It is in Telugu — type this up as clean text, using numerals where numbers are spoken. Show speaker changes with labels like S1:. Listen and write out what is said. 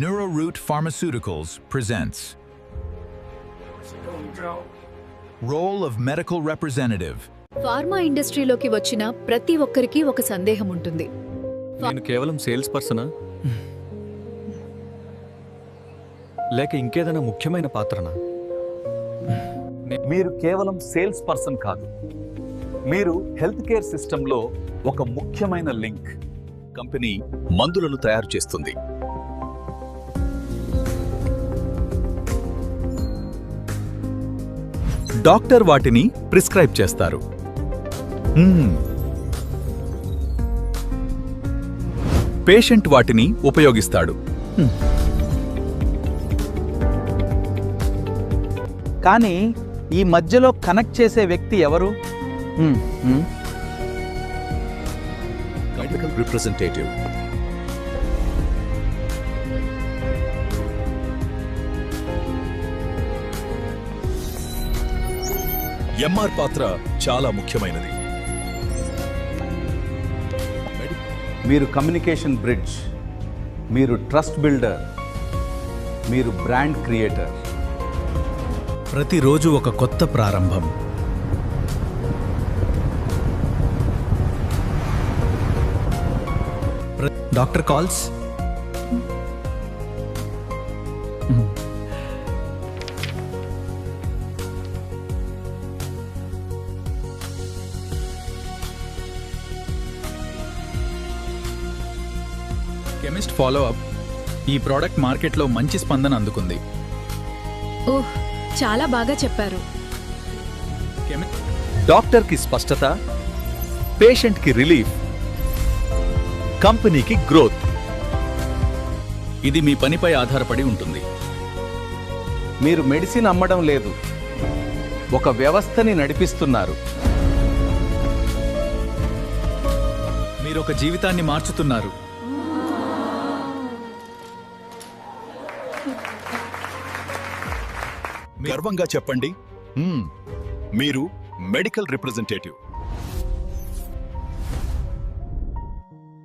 S1: NeuroRoot Pharmaceuticals presents Role of Medical Representative.
S2: Pharma ఇండస్ట్రీలోకి వచ్చిన ప్రతి ఒక్కరికి ఒక సందేహం ఉంటుంది.
S3: నేను కేవలం సేల్స్ పర్సనా లేక ఇంకేదైనా ముఖ్యమైన పాత్రనా?
S4: మీరు కేవలం సేల్స్ పర్సన్ కాదు, మీరు హెల్త్ కేర్ సిస్టంలో ఒక ముఖ్యమైన లింక్. కంపెనీ మందులను తయారు చేస్తుంది, డాక్టర్ వాటిని ప్రిస్క్రైబ్ చేస్తారు. పేషెంట్ వాటిని ఉపయోగిస్తాడు.
S5: కానీ ఈ మధ్యలో కనెక్ట్ చేసే వ్యక్తి ఎవరు?
S4: Medical representative. ఎంఆర్ పాత్ర చాలా ముఖ్యమైనది. మీరు కమ్యూనికేషన్ బ్రిడ్జ్, మీరు ట్రస్ట్ బిల్డర్, మీరు బ్రాండ్ క్రియేటర్.
S1: ప్రతిరోజు ఒక కొత్త ప్రారంభం. Doctor calls. Chemist follow up. ఈ ప్రోడక్ట్ మార్కెట్లో మంచి స్పందన అందుకుంది.
S2: ఓహ్, చాలా బాగా చెప్పారు.
S4: డాక్టర్కి స్పష్టత, పేషెంట్కి రిలీఫ్, కంపెనీకి గ్రోత్.
S1: ఇది మీ పనిపై ఆధారపడి ఉంటుంది.
S5: మీరు మెడిసిన్ అమ్మడం లేదు, ఒక వ్యవస్థని నడిపిస్తున్నారు.
S1: మీరు ఒక జీవితాన్ని మార్చుతున్నారు.
S4: గర్వంగా చెప్పండి, మీరు మెడికల్ రిప్రజెంటేటివ్.